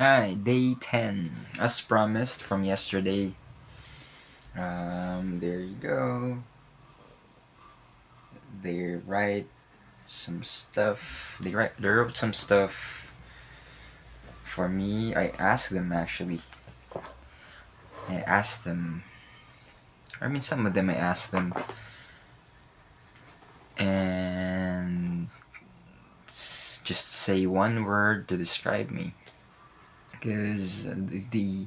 Hi, day 10. As promised from yesterday. There you go. They write some stuff. They wrote some stuff for me. I asked them actually. I asked them. I mean, some of them I asked them, and just say one word to describe me. Because the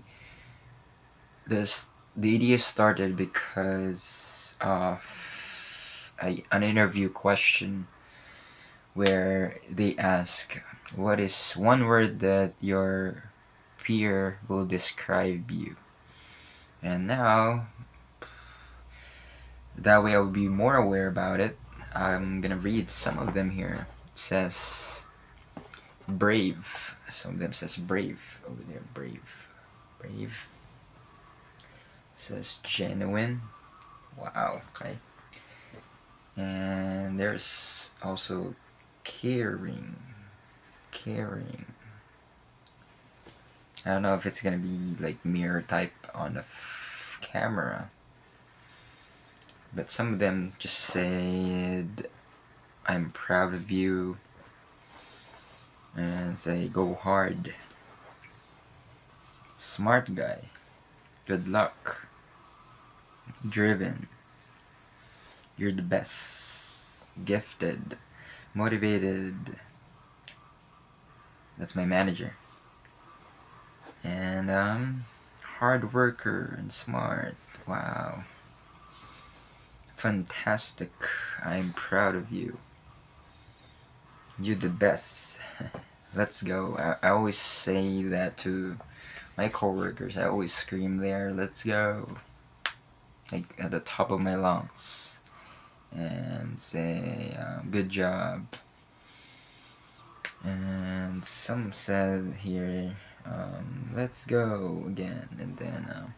the idea started because of an interview question where they ask, what is one word that your peer will describe you? And now, that way I'll be more aware about it. I'm gonna read some of them here. It says brave. Some of them says brave over there. Brave. Brave. It says genuine. Wow. Okay. And there's also caring. Caring. I don't know if it's gonna be like mirror type on the camera, but some of them just said, "I'm proud of you," and say, "Go hard." Smart guy. Good luck. Driven. You're the best. Gifted. Motivated. That's my manager. And hard worker and smart. Wow. Fantastic. I'm proud of you. You're the best. Let's go. I always say that to my coworkers. I always scream there, let's go. Like at the top of my lungs. And say, good job. And some said here, let's go again. And then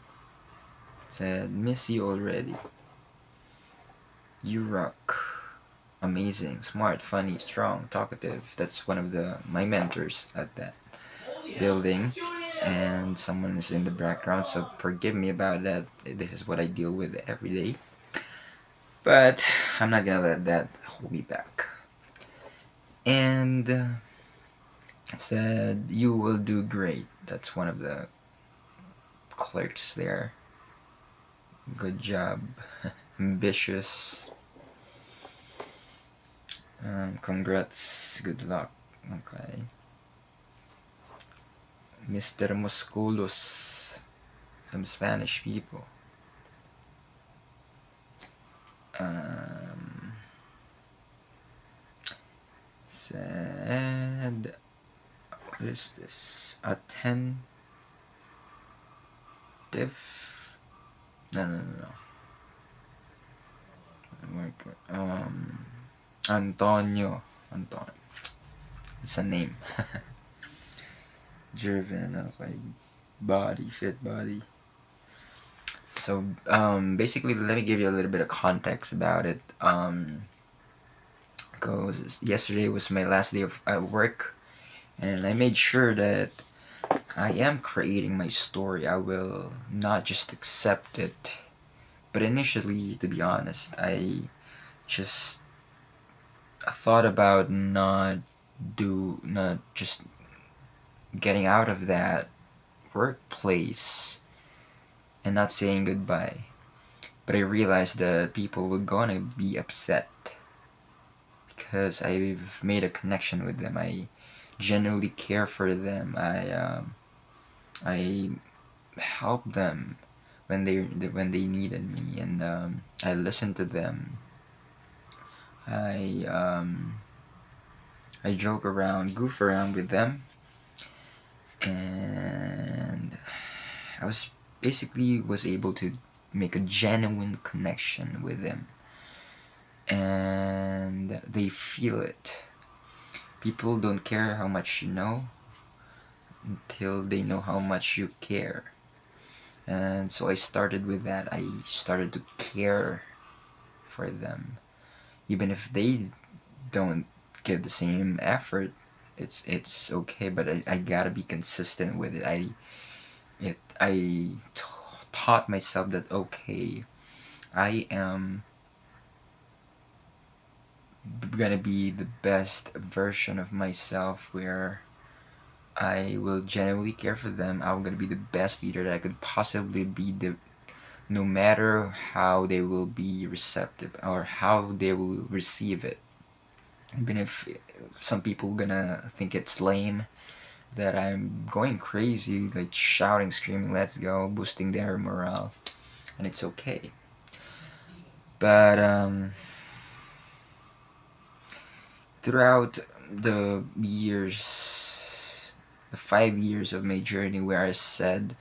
said, miss you already. You rock. Amazing, smart, funny, strong, talkative. That's one of my mentors at that building. And someone is in the background, so forgive me about that. This is what I deal with every day. But I'm not gonna let that hold me back. And said, you will do great. That's one of the clerks there. Good job. Ambitious. Congrats. Good luck. Okay. Mr. Musculus. Some Spanish people. Said, what is this? Attentive? No. Antonio. It's a name. Driven, okay. Body, fit body. So, basically, let me give you a little bit of context about it. Because yesterday was my last day of work, and I made sure that I am creating my story. I will not just accept it. But initially, to be honest, I just thought about not just getting out of that workplace and not saying goodbye. But I realized that people were gonna be upset because I've made a connection with them. I genuinely care for them. I help them when they needed me, and I listened to them. I joke around, goof around with them, and I was able to make a genuine connection with them, and they feel it. People don't care how much you know until they know how much you care. And so I started with that. I started to care for them. Even if they don't give the same effort, it's okay, but I gotta be consistent with it. Taught myself that okay, I am gonna be the best version of myself where I will genuinely care for them. I'm gonna be the best leader that I could possibly be, no matter how they will be receptive or how they will receive it. Even if some people gonna think it's lame that I'm going crazy, like shouting, screaming, let's go, boosting their morale, and it's okay. But throughout the years, the 5 years of my journey where I said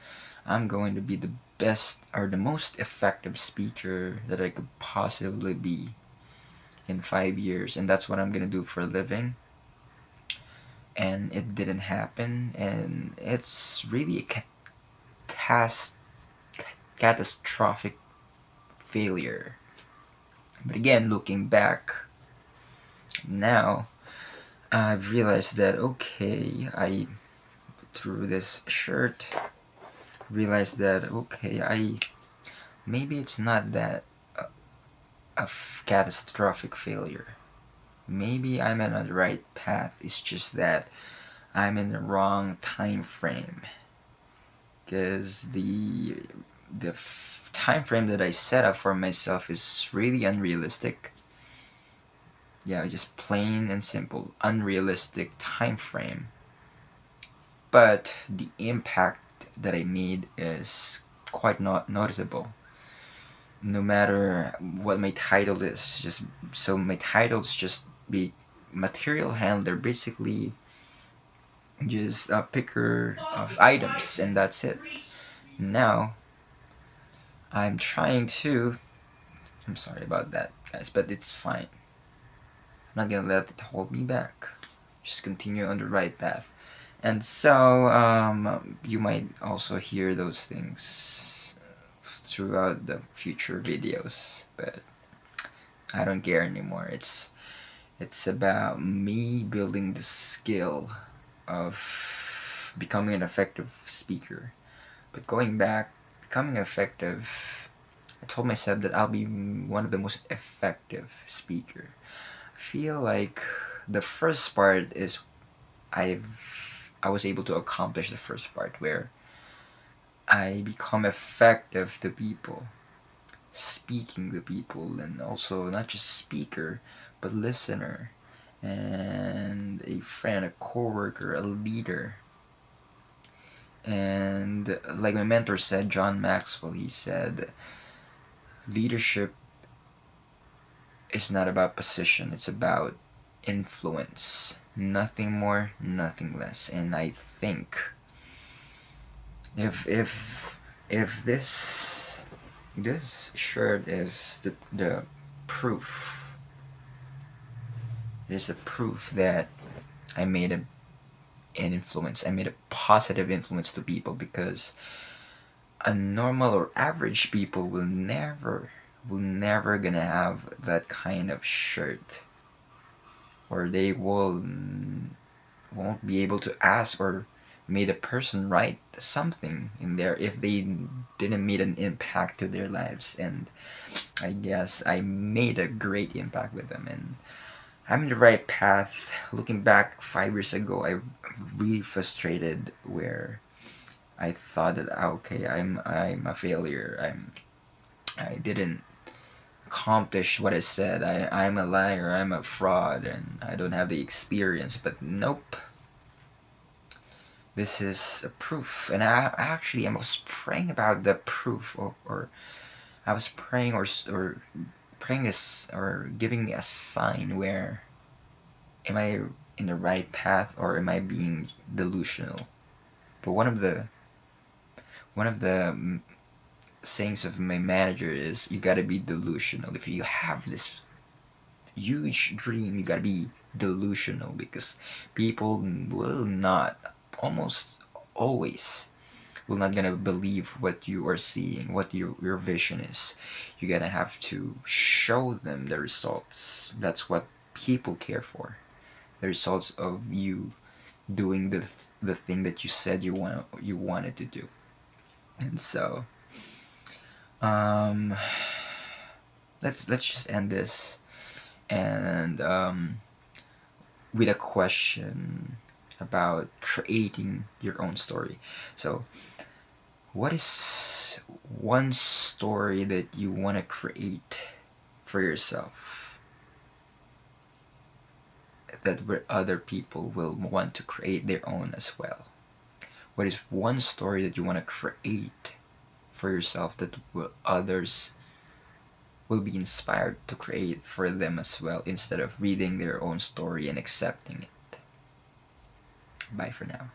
I'm going to be the best or the most effective speaker that I could possibly be in 5 years, and that's what I'm gonna do for a living. And it didn't happen, and it's really a catastrophic failure. But again, looking back now, I've realized that okay, I through this shirt realized that okay, I maybe it's not that a catastrophic failure. Maybe I'm on the right path. It's just that I'm in the wrong time frame. Because the time frame that I set up for myself is really unrealistic. Yeah, just plain and simple, unrealistic time frame. But the impact that I made is quite not noticeable. No matter what my title is, just so my titles just be material handler, basically just a picker of items, and that's it. Now I'm trying to. I'm sorry about that, guys, but it's fine. I'm not gonna let it hold me back. Just continue on the right path. And so, you might also hear those things throughout the future videos, but I don't care anymore. It's about me building the skill of becoming an effective speaker. But going back, becoming effective, I told myself that I'll be one of the most effective speaker. I feel like the first part is I was able to accomplish the first part where I become effective to people, speaking to people, and also not just speaker, but listener, and a friend, a coworker, a leader. And like my mentor said, John Maxwell, he said, leadership is not about position, it's about influence. Nothing more, nothing less. And I think if this shirt is the proof, it is the proof that I made an influence. I made a positive influence to people, because a normal or average people will never gonna have that kind of shirt, or they won't be able to ask or made a person write something in there if they didn't make an impact to their lives. And I guess I made a great impact with them, and I'm in the right path. Looking back 5 years ago, I really frustrated where I thought that okay, I'm a failure. I didn't accomplish what I said. I'm a liar. I'm a fraud, and I don't have the experience. But nope. This is a proof, and I was praying about the proof, or I was praying or praying this or giving me a sign where am I in the right path or am I being delusional? But one of the sayings of my manager is you gotta be delusional. If you have this huge dream, you gotta be delusional, because people will not, almost always, will not gonna believe what you are seeing, what your vision is. You gotta have to show them the results. That's what people care for. The results of you doing the thing that you said you wanted to do. And so um let's just end this, and with a question about creating your own story. So what is one story that you want to create for yourself, that where other people will want to create their own as well? What is one story that you want to create for yourself that others will be inspired to create for them as well, instead of reading their own story and accepting it? Bye for now.